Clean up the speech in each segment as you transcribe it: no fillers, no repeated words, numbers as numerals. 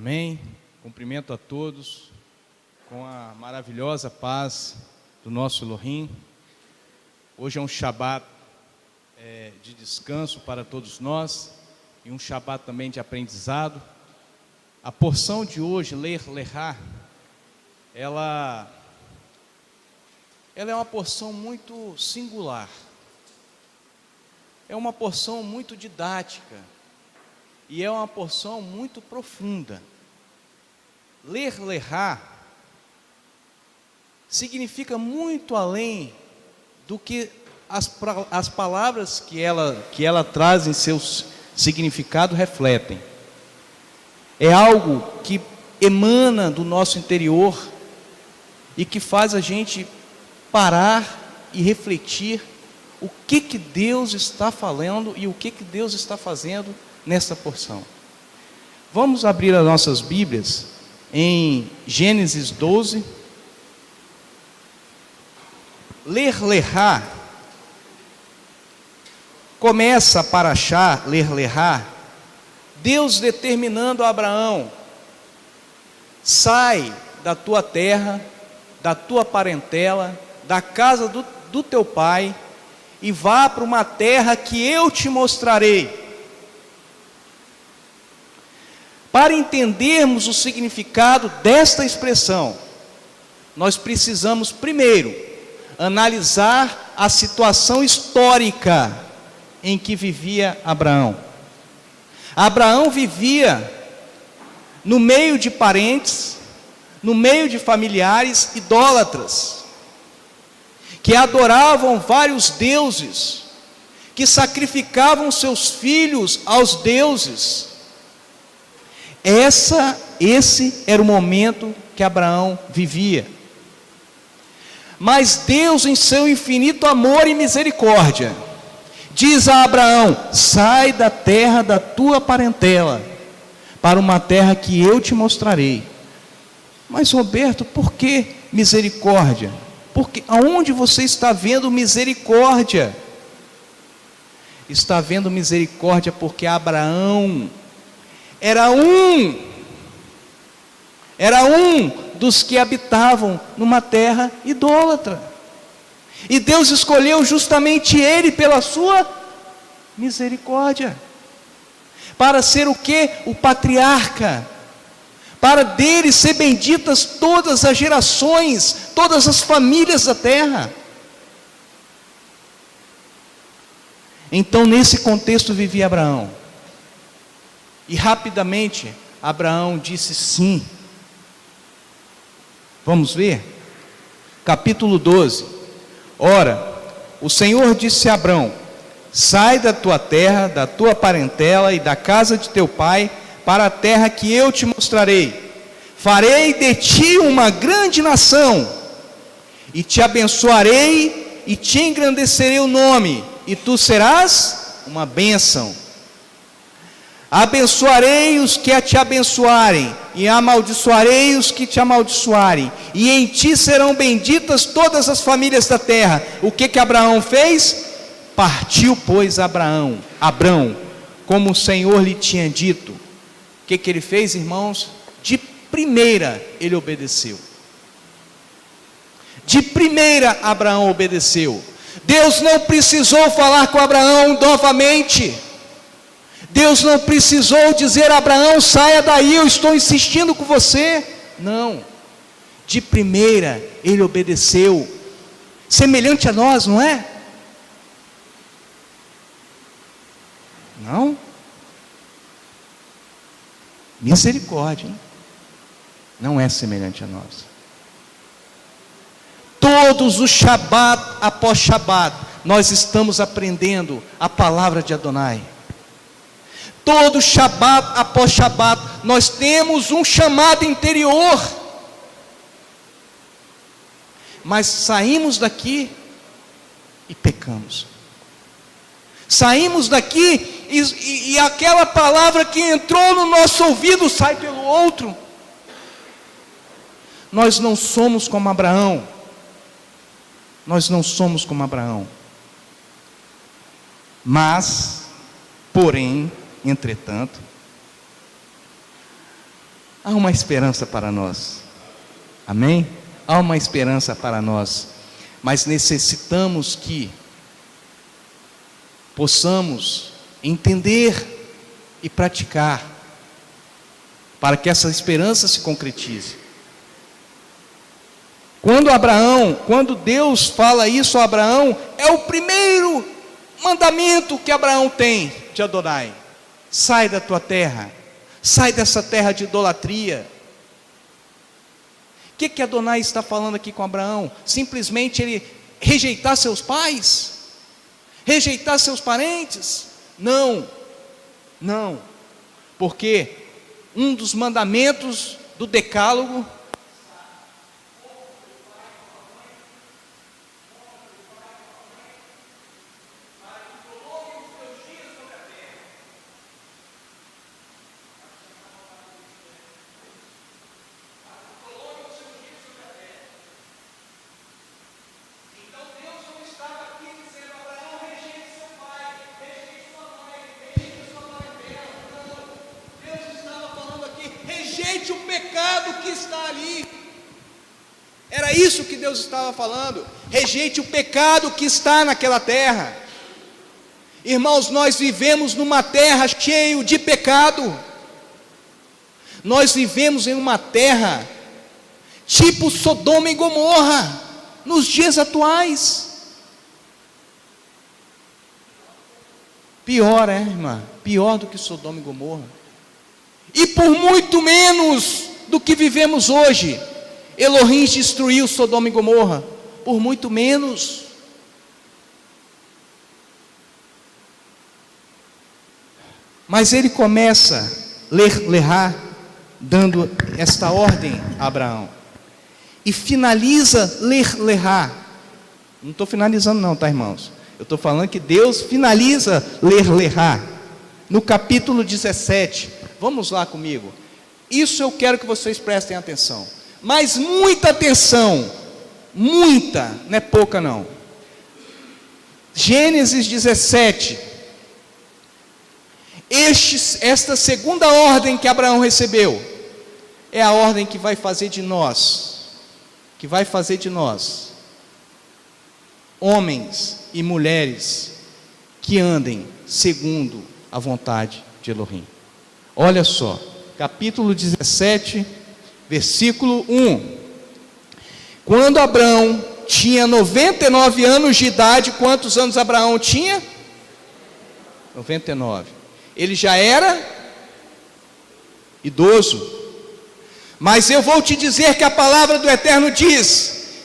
Amém. Cumprimento a todos com a maravilhosa paz do nosso Elohim. Hoje é um Shabat de descanso para todos nós e um Shabat também de aprendizado. A porção de hoje, Ler Lehá, ela é uma porção muito singular. É uma porção muito didática e é uma porção muito profunda. Ler Lehá significa muito além do que as palavras que ela traz em seu significado refletem. É algo que emana do nosso interior e que faz a gente parar e refletir o que Deus está falando e o que Deus está fazendo nessa porção. Vamos abrir as nossas Bíblias em Gênesis 12. Ler Lehá começa para achar Ler Lehá, Deus determinando a Abraão: sai da tua terra, da tua parentela, da casa do teu pai, e vá para uma terra que eu te mostrarei. Para entendermos o significado desta expressão, nós precisamos primeiro analisar a situação histórica em que vivia Abraão. Abraão vivia no meio de parentes, no meio de familiares idólatras, que adoravam vários deuses, que sacrificavam seus filhos aos deuses. Esse era o momento que Abraão vivia. Mas Deus, em seu infinito amor e misericórdia, diz a Abraão: sai da terra da tua parentela, para uma terra que eu te mostrarei. Mas Roberto, por que misericórdia? Porque aonde você está vendo misericórdia? Está vendo misericórdia porque Abraão era um dos que habitavam numa terra idólatra. E Deus escolheu justamente ele pela sua misericórdia, para ser o quê? O patriarca, para dele ser benditas todas as gerações, todas as famílias da terra. Então, nesse contexto vivia Abraão. E rapidamente Abraão disse sim. Vamos ver? Capítulo 12. Ora, o Senhor disse a Abraão: sai da tua terra, da tua parentela e da casa de teu pai, para a terra que eu te mostrarei. Farei de ti uma grande nação, e te abençoarei, e te engrandecerei o nome, e tu serás uma bênção. Abençoarei os que te abençoarem, e amaldiçoarei os que te amaldiçoarem, e em ti serão benditas todas as famílias da terra. O que Abraão fez? Partiu, pois, Abrão, como o Senhor lhe tinha dito. O que ele fez, irmãos? De primeira ele obedeceu. De primeira Abraão obedeceu. Deus não precisou falar com Abraão novamente. Deus não precisou dizer a Abraão: saia daí, eu estou insistindo com você. Não, de primeira ele obedeceu. Semelhante a nós, não é? Não? Misericórdia, hein? Não é semelhante a nós. Todos os Shabat após Shabat, nós estamos aprendendo a palavra de Adonai. Todo Shabat após Shabat, nós temos um chamado interior. Mas saímos daqui e pecamos. Saímos daqui e aquela palavra que entrou no nosso ouvido sai pelo outro. Nós não somos como Abraão. Nós não somos como Abraão. Mas, porém, entretanto, Há uma esperança para nós. Amém? Há uma esperança para nós. Mas necessitamos que possamos entender e praticar, para que essa esperança se concretize. Quando Deus fala isso a Abraão, é o primeiro mandamento que Abraão tem de Adonai: sai da tua terra, sai dessa terra de idolatria. O que Adonai está falando aqui com Abraão? Simplesmente ele rejeitar seus pais? Rejeitar seus parentes? Não, porque um dos mandamentos do decálogo rejeite o pecado que está ali. Era isso que Deus estava falando. Rejeite o pecado que está naquela terra. Irmãos, nós vivemos numa terra cheia de pecado. Nós vivemos em uma terra tipo Sodoma e Gomorra nos dias atuais. Pior, irmã? Pior do que Sodoma e Gomorra. E por muito menos do que vivemos hoje, Elohim destruiu Sodoma e Gomorra. Por muito menos. Mas ele começa lerá, dando esta ordem a Abraão, e finaliza lerá. Não estou finalizando não, tá, irmãos? Eu estou falando que Deus finaliza lerá no capítulo 17. Vamos lá comigo. Isso eu quero que vocês prestem atenção, mas muita atenção, muita, não é pouca não. Gênesis 17. Esta segunda ordem que Abraão recebeu é a ordem que vai fazer de nós, homens e mulheres que andem segundo a vontade de Elohim. Olha só, capítulo 17, versículo 1. Quando Abraão tinha 99 anos de idade, quantos anos Abraão tinha? 99. Ele já era idoso. Mas eu vou te dizer que a palavra do Eterno diz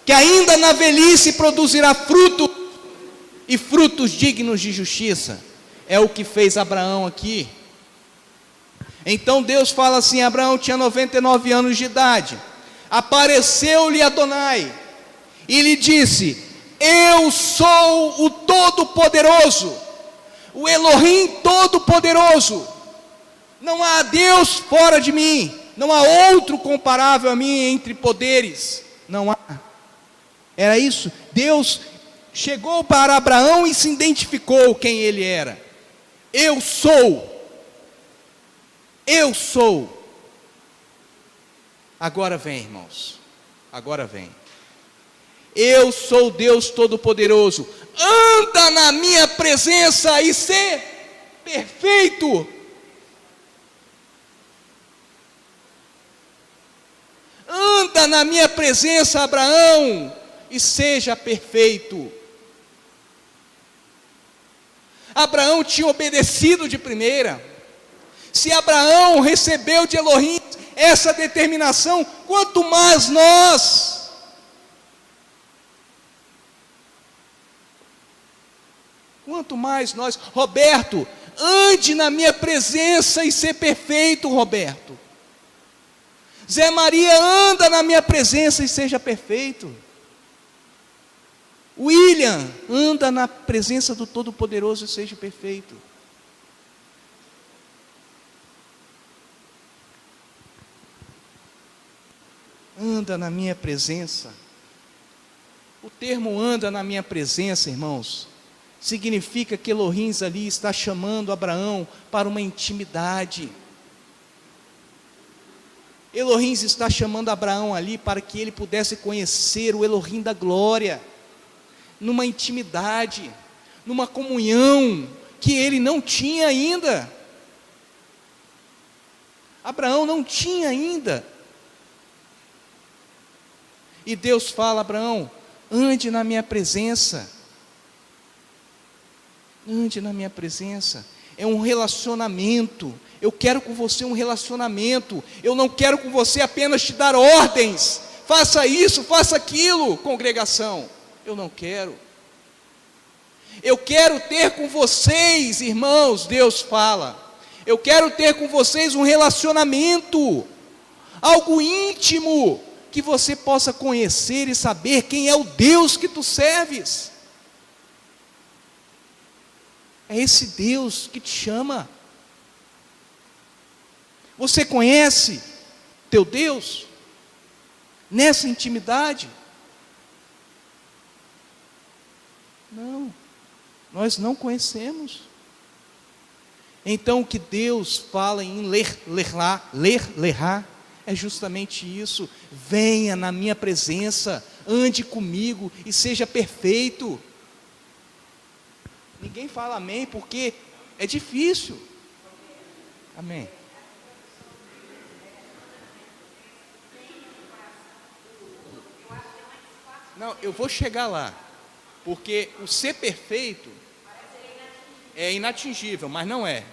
que ainda na velhice produzirá fruto, e frutos dignos de justiça. É o que fez Abraão aqui. Então Deus fala assim: Abraão tinha 99 anos de idade, apareceu-lhe Adonai e lhe disse: eu sou o Todo-Poderoso, o Elohim Todo-Poderoso, não há Deus fora de mim, não há outro comparável a mim entre poderes, não há. Era isso. Deus chegou para Abraão e se identificou quem ele era. Eu sou. Agora vem, irmãos, agora vem. Eu sou Deus Todo-Poderoso. Anda na minha presença e sê perfeito. Anda na minha presença, Abraão, e seja perfeito. Abraão tinha obedecido de primeira. Se Abraão recebeu de Elohim essa determinação, quanto mais nós. Roberto, ande na minha presença e ser perfeito, Roberto. Zé Maria, anda na minha presença e seja perfeito. William, anda na presença do Todo-Poderoso e seja perfeito. Anda na minha presença. O termo anda na minha presença, irmãos, significa que Elohim ali está chamando Abraão para uma intimidade. Elohim está chamando Abraão ali para que ele pudesse conhecer o Elohim da glória, numa intimidade, numa comunhão que ele não tinha ainda. Abraão não tinha ainda. E Deus fala: Abraão, ande na minha presença. Ande na minha presença. É um relacionamento. Eu quero com você um relacionamento. Eu não quero com você apenas te dar ordens. Faça isso, faça aquilo, congregação. Eu não quero. Eu quero ter com vocês, irmãos, Deus fala. Eu quero ter com vocês um relacionamento, algo íntimo, que você possa conhecer e saber quem é o Deus que tu serves. É esse Deus que te chama. Você conhece teu Deus nessa intimidade? Não, nós não conhecemos. Então o que Deus fala em ler é justamente isso: venha na minha presença, ande comigo e seja perfeito. Ninguém fala amém porque é difícil. Amém. Não, eu vou chegar lá, porque o ser perfeito é inatingível, mas não é.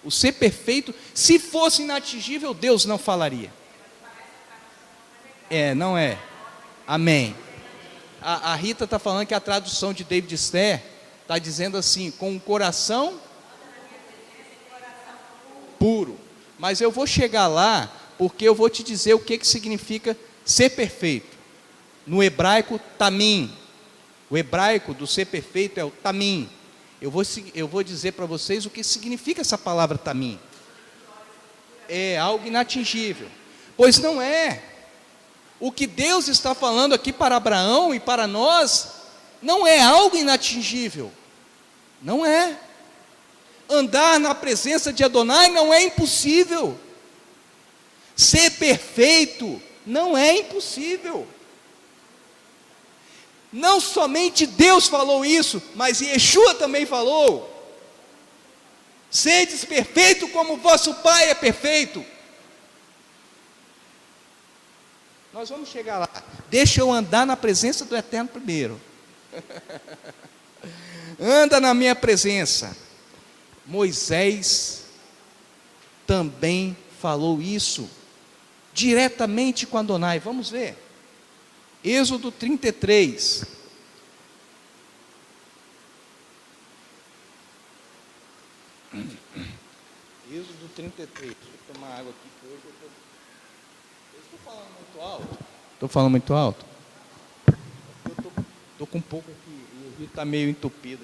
O ser perfeito, se fosse inatingível, Deus não falaria. Não é. Amém. A Rita está falando que a tradução de David Esther está dizendo assim: com um coração puro. Mas eu vou chegar lá, porque eu vou te dizer o que significa ser perfeito. No hebraico, tamim. O hebraico do ser perfeito é o tamim. Eu vou dizer para vocês o que significa essa palavra tamim. É algo inatingível. Pois não é. O que Deus está falando aqui para Abraão e para nós, não é algo inatingível. Não é. Andar na presença de Adonai não é impossível. Ser perfeito não é impossível. Não somente Deus falou isso, mas Yeshua também falou: sedes perfeito como vosso Pai é perfeito. Nós vamos chegar lá. Deixa eu andar na presença do Eterno primeiro. Anda na minha presença. Moisés também falou isso diretamente com Adonai. Vamos ver. Êxodo 33. Êxodo 33. Deixa eu tomar água aqui, que hoje eu estou falando muito alto. Estou falando muito alto? Eu estou com um pouco aqui, o ouvido está meio entupido.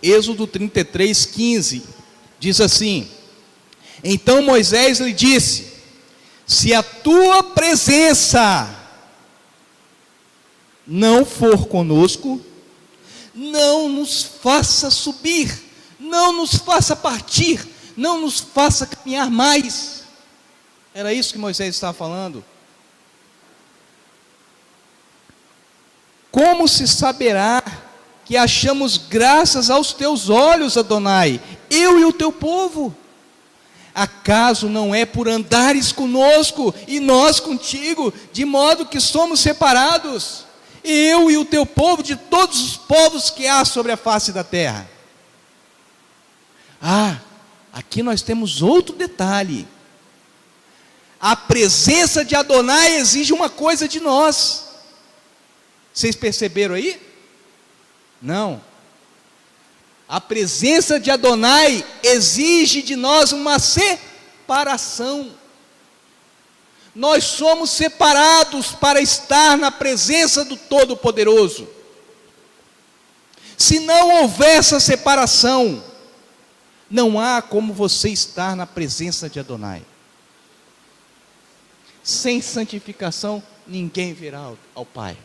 Êxodo 33, 15, diz assim: então Moisés lhe disse: se a tua presença não for conosco, não nos faça subir, não nos faça partir, não nos faça caminhar mais. Era isso que Moisés estava falando. Como se saberá que achamos graças aos teus olhos, Adonai, eu e o teu povo? Acaso não é por andares conosco e nós contigo, de modo que somos separados, eu e o teu povo, de todos os povos que há sobre a face da terra? Aqui nós temos outro detalhe. A presença de Adonai exige uma coisa de nós. Vocês perceberam aí? Não. A presença de Adonai exige de nós uma separação. Nós somos separados para estar na presença do Todo-Poderoso. Se não houver essa separação, não há como você estar na presença de Adonai. Sem santificação, ninguém virá ao Pai,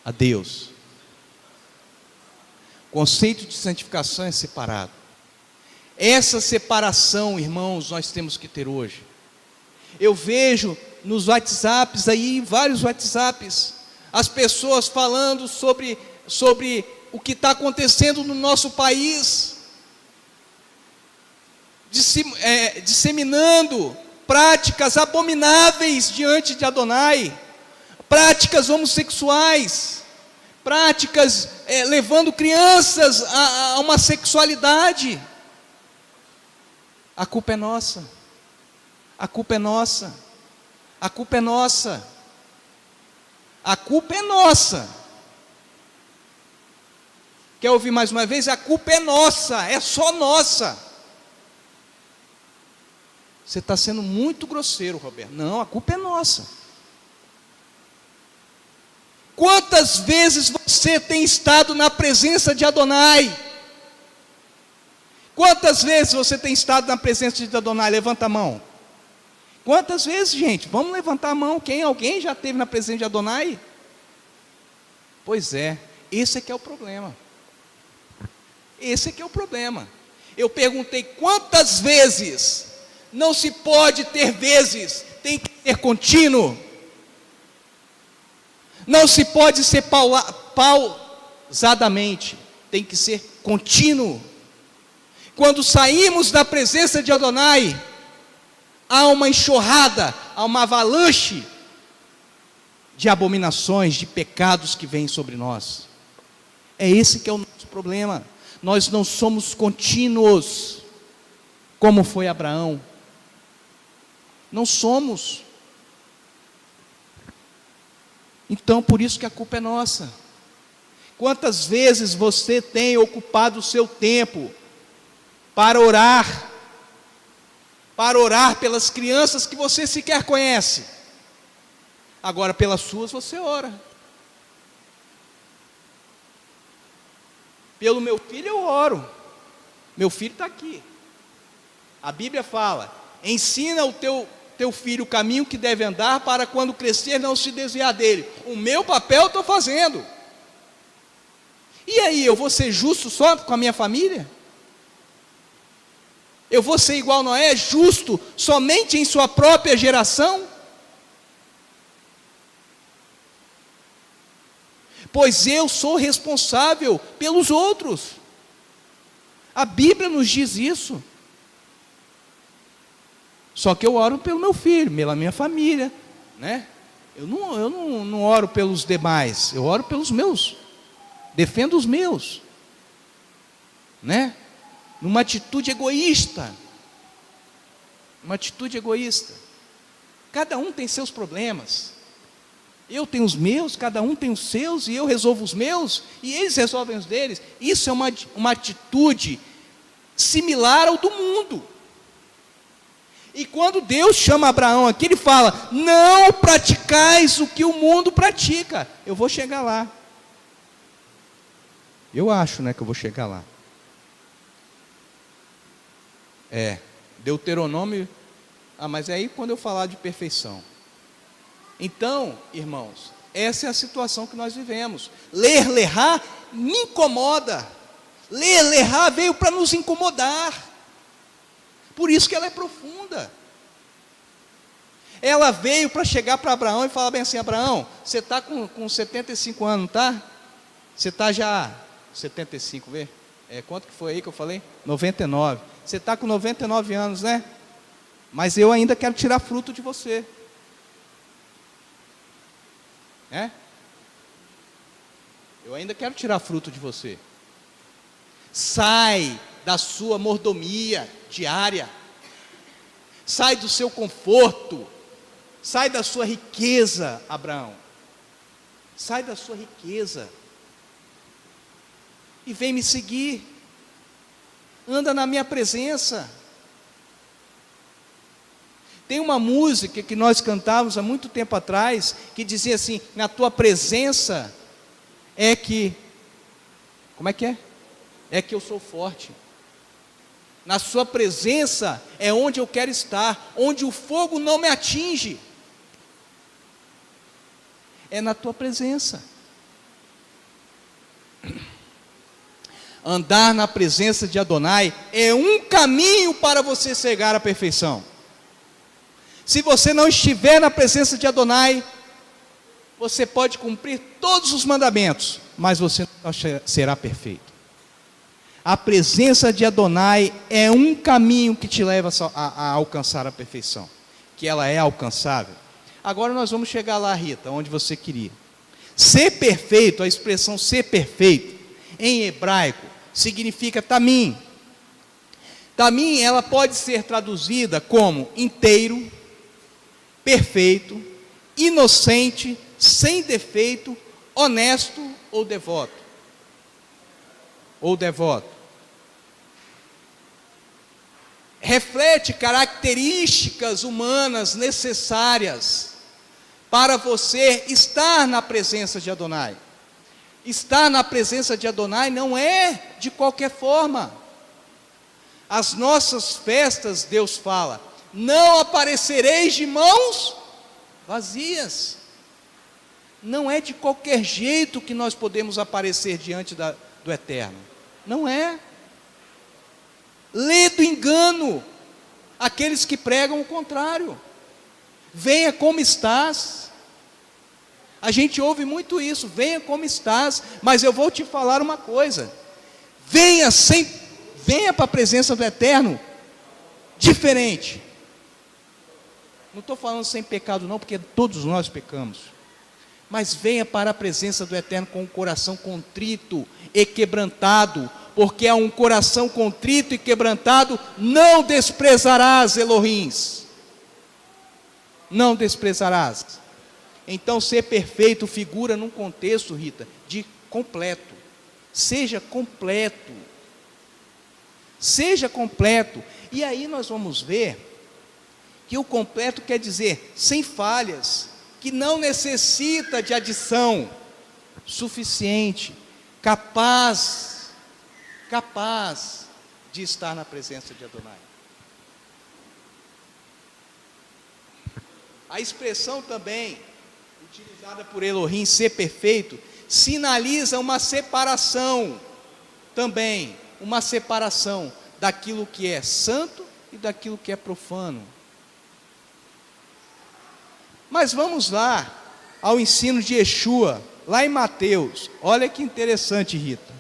a Deus. O conceito de santificação é separado. Essa separação, irmãos, nós temos que ter hoje. Eu vejo nos WhatsApps aí, vários WhatsApps, as pessoas falando sobre o que está acontecendo no nosso país, disseminando práticas abomináveis diante de Adonai, práticas homossexuais, práticas levando crianças a uma sexualidade. A culpa é nossa, a culpa é nossa, a culpa é nossa, a culpa é nossa. Quer ouvir mais uma vez? A culpa é nossa, é só nossa. Você está sendo muito grosseiro, Roberto. Não, a culpa é nossa. Quantas vezes você tem estado na presença de Adonai? Quantas vezes você tem estado na presença de Adonai? Levanta a mão. Quantas vezes, gente? Vamos levantar a mão. Alguém já esteve na presença de Adonai? Pois é, esse é que é o problema. Esse é que é o problema. Eu perguntei quantas vezes. Não se pode ter vezes, tem que ser contínuo. Não se pode ser pausadamente, tem que ser contínuo. Quando saímos da presença de Adonai, há uma enxurrada, há uma avalanche de abominações, de pecados que vêm sobre nós. É esse que é o nosso problema. Nós não somos contínuos, como foi Abraão. Não somos. Então, por isso que a culpa é nossa. Quantas vezes você tem ocupado o seu tempo para orar pelas crianças que você sequer conhece? Agora, pelas suas você ora. Pelo meu filho eu oro. Meu filho está aqui. A Bíblia fala: ensina o teu filho o caminho que deve andar, para quando crescer não se desviar dele. O meu papel eu estou fazendo. E aí, eu vou ser justo só com a minha família? Eu vou ser igual Noé, justo somente em sua própria geração? Pois eu sou responsável pelos outros. A Bíblia nos diz isso. Só que eu oro pelo meu filho, pela minha família, né? Eu não oro pelos demais, eu oro pelos meus, defendo os meus, né? Numa atitude egoísta, Cada um tem seus problemas, eu tenho os meus, cada um tem os seus, e eu resolvo os meus, e eles resolvem os deles. Isso é uma atitude similar ao do mundo. E quando Deus chama Abraão aqui, ele fala: não praticais o que o mundo pratica. Eu vou chegar lá. Eu acho, que eu vou chegar lá. Deuteronômio. Mas é aí quando eu falar de perfeição. Então, irmãos, essa é a situação que nós vivemos. Ler Lerá me incomoda. Ler Lerá veio para nos incomodar. Por isso que ela é profunda. Ela veio para chegar para Abraão e falar bem assim: Abraão, você está com 75 anos, não está? Você está já 75, vê? Quanto que foi aí que eu falei? 99. Você está com 99 anos, né? Mas eu ainda quero tirar fruto de você. Eu ainda quero tirar fruto de você. Sai da sua mordomia diária, sai do seu conforto, sai da sua riqueza, Abraão, sai da sua riqueza, e vem me seguir, anda na minha presença. Tem uma música que nós cantávamos há muito tempo atrás, que dizia assim: na tua presença é que, como é que é? É que eu sou forte. Na sua presença é onde eu quero estar, onde o fogo não me atinge. é na tua presença. Andar na presença de Adonai é um caminho para você chegar à perfeição. Se você não estiver na presença de Adonai, você pode cumprir todos os mandamentos, mas você não será perfeito. A presença de Adonai é um caminho que te leva a alcançar a perfeição, que ela é alcançável. Agora nós vamos chegar lá, Rita, onde você queria. Ser perfeito, a expressão ser perfeito, em hebraico, significa tamim. Tamim, ela pode ser traduzida como inteiro, perfeito, inocente, sem defeito, honesto ou devoto. Reflete características humanas necessárias para você estar na presença de Adonai. Estar na presença de Adonai não é de qualquer forma. As nossas festas, Deus fala, não aparecereis de mãos vazias. Não é de qualquer jeito que nós podemos aparecer diante do Eterno. Não é. Lê do engano aqueles que pregam o contrário. Venha como estás. A gente ouve muito isso, venha como estás, mas eu vou te falar uma coisa. Venha para a presença do Eterno diferente. Não estou falando sem pecado não, porque todos nós pecamos. Mas venha para a presença do Eterno com um coração contrito e quebrantado, porque a um coração contrito e quebrantado não desprezarás, Elohims. Não desprezarás. Então, ser perfeito figura num contexto, Rita, de completo. Seja completo. Seja completo. E aí nós vamos ver que o completo quer dizer sem falhas, que não necessita de adição, suficiente, capaz de estar na presença de Adonai. A expressão também utilizada por Elohim, ser perfeito, sinaliza uma separação também, uma separação daquilo que é santo e daquilo que é profano. Mas vamos lá ao ensino de Yeshua, lá em Mateus. Olha que interessante, Rita.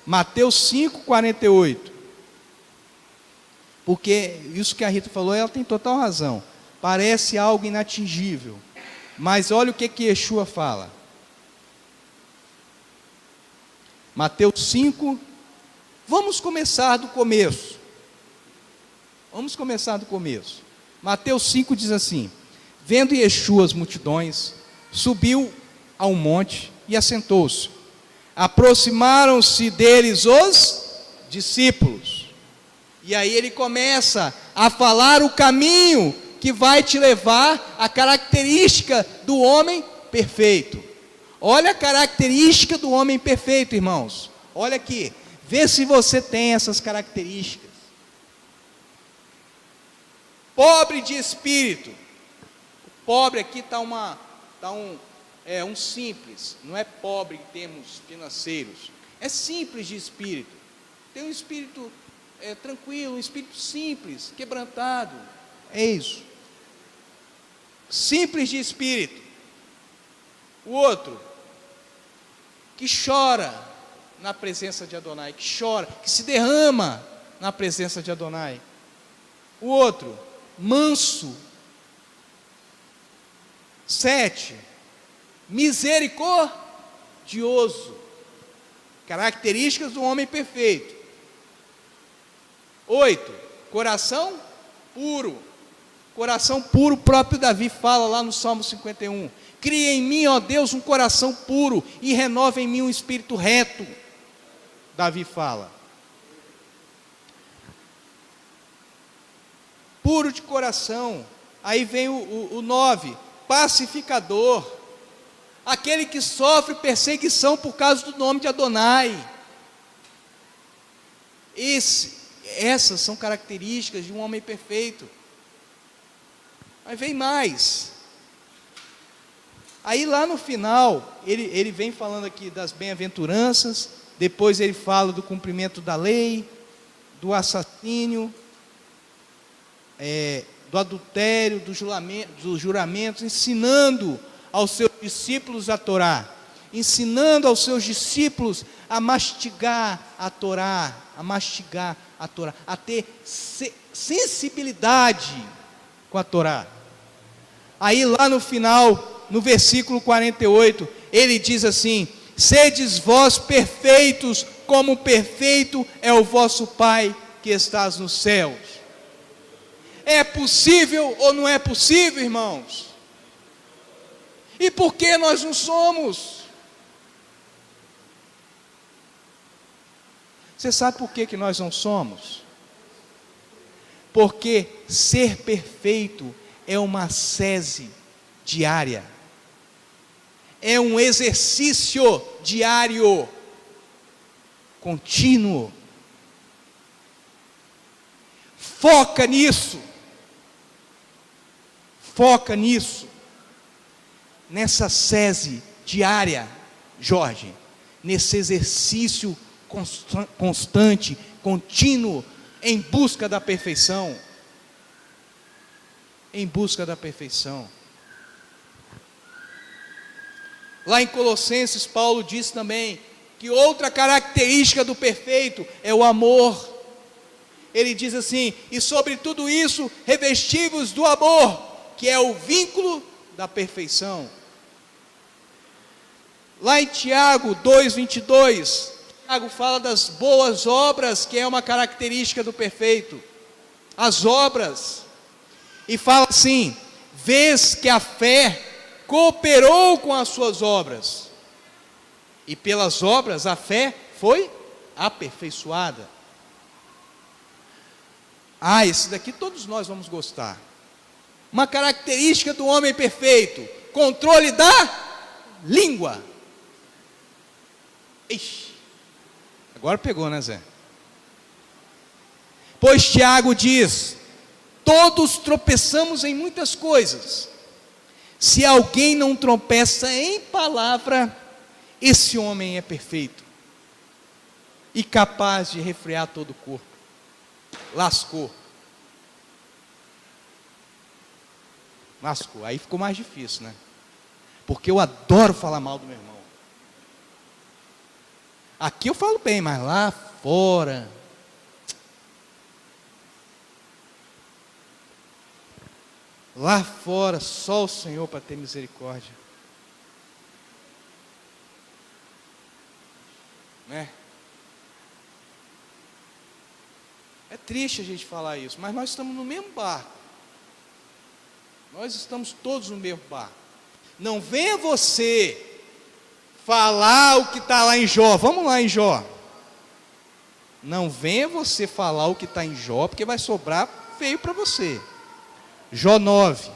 Mateus 5,48. Porque isso que a Rita falou, ela tem total razão. Parece algo inatingível. Mas olha o que Yeshua fala. Mateus 5. Vamos começar do começo. Mateus 5 diz assim: vendo Yeshua as multidões, subiu a um monte e assentou-se. Aproximaram-se deles os discípulos. E aí ele começa a falar o caminho que vai te levar à característica do homem perfeito. Olha a característica do homem perfeito, irmãos. Olha aqui, vê se você tem essas características. Pobre de espírito. Pobre aqui está um simples, não é pobre em termos financeiros, é simples de espírito. Tem um espírito tranquilo, um espírito simples, quebrantado. É isso. Simples de espírito. O outro, que chora na presença de Adonai, que chora, que se derrama na presença de Adonai. O outro, manso. 7, misericordioso. Características do homem perfeito. 8, coração puro. Coração puro, o próprio Davi fala lá no Salmo 51. Cria em mim, ó Deus, um coração puro e renova em mim um espírito reto. Davi fala. Puro de coração. Aí vem o 9, pacificador. Aquele que sofre perseguição por causa do nome de Adonai. Essas são características de um homem perfeito. Mas vem mais. Aí lá no final, ele vem falando aqui das bem-aventuranças, depois ele fala do cumprimento da lei, do assassínio, do adultério, dos juramentos, ensinando aos seus discípulos a Torá, ensinando aos seus discípulos a mastigar a Torá, a ter sensibilidade com a Torá. Aí lá no final, no versículo 48, ele diz assim: sedes vós perfeitos, como perfeito é o vosso Pai que estás nos céus. É possível ou não é possível, irmãos? E por que nós não somos? Você sabe por que nós não somos? Porque ser perfeito é uma ascese diária, é um exercício diário, contínuo. Foca nisso, nessa ascese diária, Jorge, nesse exercício constante, contínuo, em busca da perfeição. Em busca da perfeição. Lá em Colossenses, Paulo diz também que outra característica do perfeito é o amor. Ele diz assim: e sobre tudo isso, revesti-vos do amor, que é o vínculo da perfeição. Lá em Tiago 2:22, Tiago fala das boas obras, que é uma característica do perfeito. As obras. E fala assim: vês que a fé cooperou com as suas obras, e pelas obras a fé foi aperfeiçoada. Esse daqui todos nós vamos gostar. Uma característica do homem perfeito: controle da língua. Ixi, agora pegou, né, Zé? Pois Tiago diz: todos tropeçamos em muitas coisas. Se alguém não tropeça em palavra, esse homem é perfeito e capaz de refrear todo o corpo. Lascou. Aí ficou mais difícil, né? Porque eu adoro falar mal do meu irmão. Aqui eu falo bem, mas lá fora... Lá fora, só o Senhor para ter misericórdia. Né? É triste a gente falar isso, mas nós estamos no mesmo barco. Nós estamos todos no mesmo barco. Não venha você falar o que está lá em Jó. Vamos lá em Jó. Não venha você falar o que está em Jó, porque vai sobrar feio para você. Jó 9.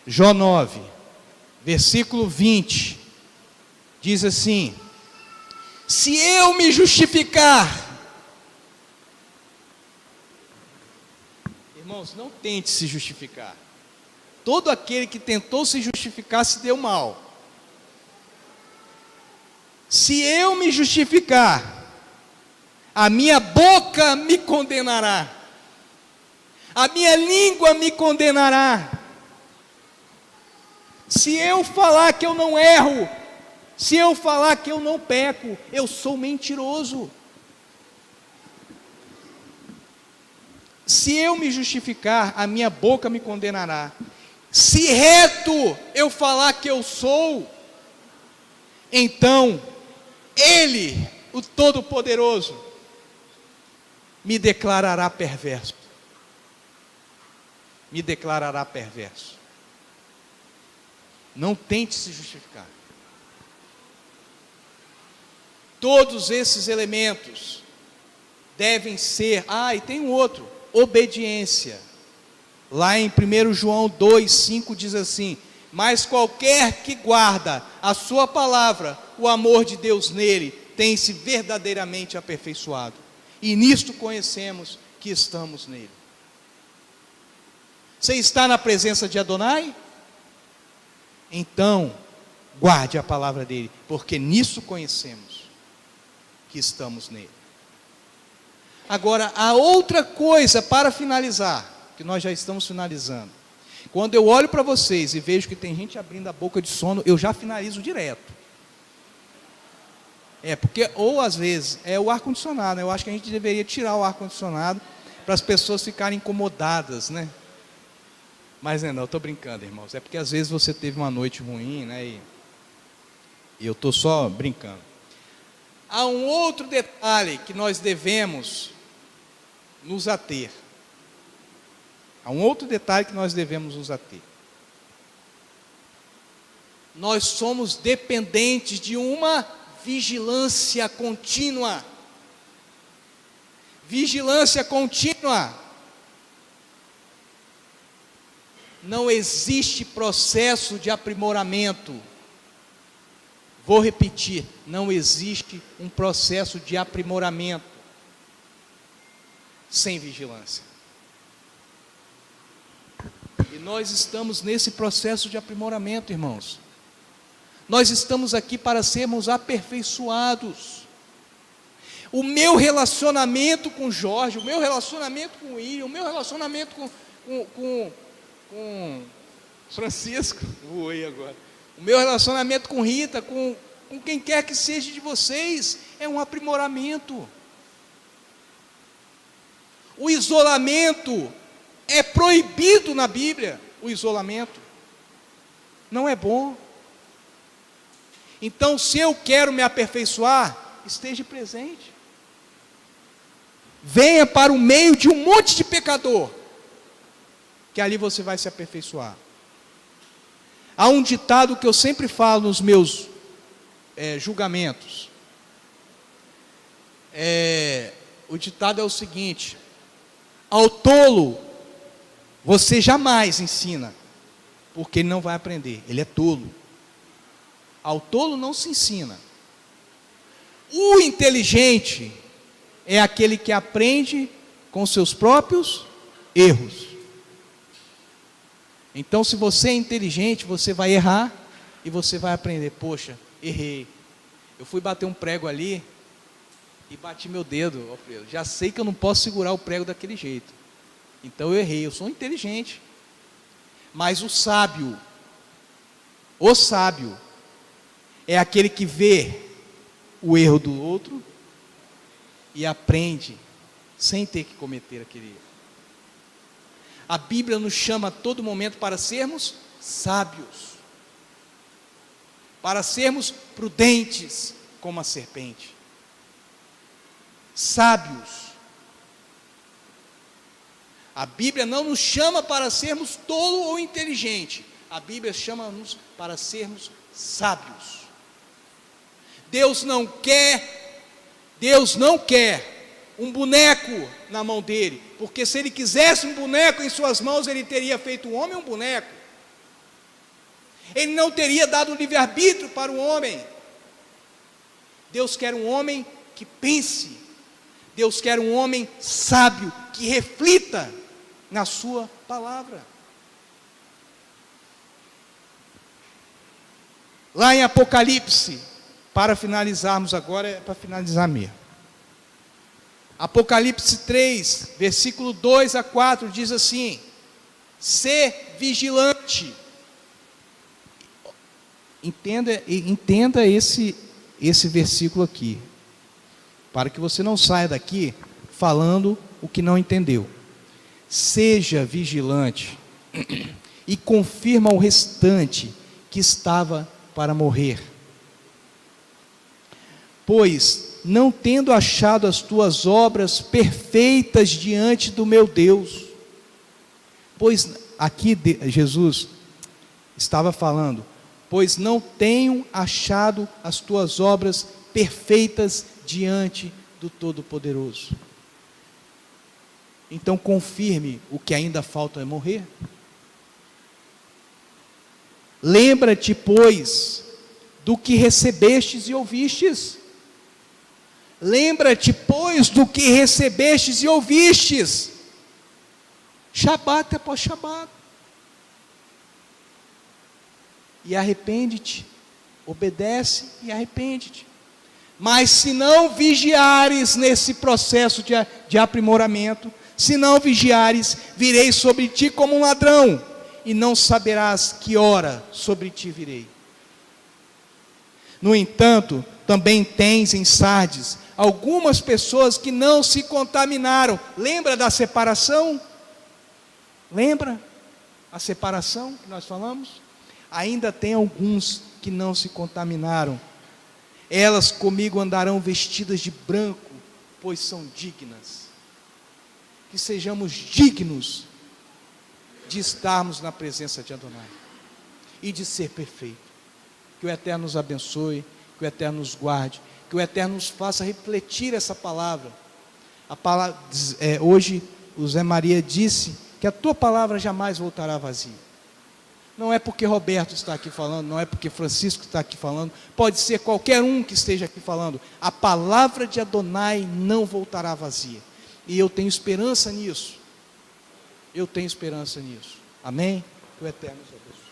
Jó 9, versículo 20, diz assim: se eu me justificar, irmãos, não tente se justificar. Todo aquele que tentou se justificar se deu mal. Se eu me justificar, a minha boca me condenará, a minha língua me condenará. Se eu falar que eu não erro, se eu falar que eu não peco, eu sou mentiroso. Se eu me justificar, a minha boca me condenará. Se reto eu falar que eu sou, então Ele, o Todo-Poderoso, me declarará perverso. Me declarará perverso. Não tente se justificar. Todos esses elementos devem ser... e tem um outro: obediência. Lá em 1 João 2:5 diz assim: mas qualquer que guarda a sua palavra, o amor de Deus nele tem-se verdadeiramente aperfeiçoado. E nisto conhecemos que estamos nele. Você está na presença de Adonai? Então, guarde a palavra dele, porque nisso conhecemos que estamos nele. Agora, a outra coisa para finalizar, que nós já estamos finalizando. Quando eu olho para vocês e vejo que tem gente abrindo a boca de sono, eu já finalizo direto. Porque, ou às vezes, é o ar-condicionado, né? Eu acho que a gente deveria tirar o ar-condicionado para as pessoas ficarem incomodadas, né? Mas não, eu estou brincando, irmãos. É porque às vezes você teve uma noite ruim, né? E eu estou só brincando. Há um outro detalhe que nós devemos nos ater. Há um outro detalhe que nós devemos nos ater. Nós somos dependentes de uma vigilância contínua. Vigilância contínua. Não existe processo de aprimoramento. Vou repetir, não existe um processo de aprimoramento sem vigilância. E nós estamos nesse processo de aprimoramento, irmãos. Nós estamos aqui para sermos aperfeiçoados. O meu relacionamento com Jorge, o meu relacionamento com o William, o meu relacionamento com Francisco, voei agora. O meu relacionamento com Rita, com quem quer que seja de vocês, é um aprimoramento. O isolamento é proibido na Bíblia, o isolamento. Não é bom. Então, se eu quero me aperfeiçoar, esteja presente. Venha para o meio de um monte de pecador, que ali você vai se aperfeiçoar. Há um ditado que eu sempre falo nos meus julgamentos. O ditado é o seguinte: ao tolo você jamais ensina, porque ele não vai aprender, ele é tolo. Ao tolo não se ensina. O inteligente é aquele que aprende com seus próprios erros. Então, se você é inteligente, você vai errar e você vai aprender. Poxa, errei. Eu fui bater um prego ali e bati meu dedo, Alfredo. Já sei que eu não posso segurar o prego daquele jeito. Então eu errei, eu sou inteligente. Mas o sábio é aquele que vê o erro do outro e aprende sem ter que cometer aquele erro. A Bíblia nos chama a todo momento para sermos sábios, para sermos prudentes como a serpente. Sábios. A Bíblia não nos chama para sermos tolo ou inteligente. A Bíblia chama-nos para sermos sábios. Deus não quer um boneco na mão dele, porque se ele quisesse um boneco em suas mãos, ele teria feito o homem um boneco. Ele não teria dado livre-arbítrio para o homem. Deus quer um homem que pense. Deus quer um homem sábio, que reflita na sua palavra. Lá em Apocalipse, para finalizarmos agora, é para finalizar mesmo. Apocalipse 3, versículo 2 a 4, diz assim: sê vigilante. Entenda esse versículo aqui, para que você não saia daqui falando o que não entendeu. Seja vigilante e confirma o restante que estava para morrer. Pois, não tendo achado as tuas obras perfeitas diante do meu Deus. Pois, aqui Jesus estava falando, pois não tenho achado as tuas obras perfeitas diante do Todo-Poderoso. Então confirme o que ainda falta é morrer. Lembra-te, pois, do que recebestes e ouvistes. Lembra-te, pois, do que recebestes e ouvistes. Shabat após Shabat. E arrepende-te. Obedece e arrepende-te. Mas se não vigiares nesse processo de aprimoramento, se não vigiares, virei sobre ti como um ladrão, e não saberás que hora sobre ti virei. No entanto, também tens em Sardes algumas pessoas que não se contaminaram. Lembra da separação? Lembra a separação que nós falamos? Ainda tem alguns que não se contaminaram. Elas comigo andarão vestidas de branco, pois são dignas. Que sejamos dignos de estarmos na presença de Adonai e de ser perfeito. Que o Eterno nos abençoe, que o Eterno nos guarde, que o Eterno nos faça refletir essa palavra. A palavra hoje o Zé Maria disse que a tua palavra jamais voltará vazia. Não é porque Roberto está aqui falando, não é porque Francisco está aqui falando, pode ser qualquer um que esteja aqui falando. A palavra de Adonai não voltará vazia. E eu tenho esperança nisso. Eu tenho esperança nisso. Amém? Que o Eterno nos abençoe.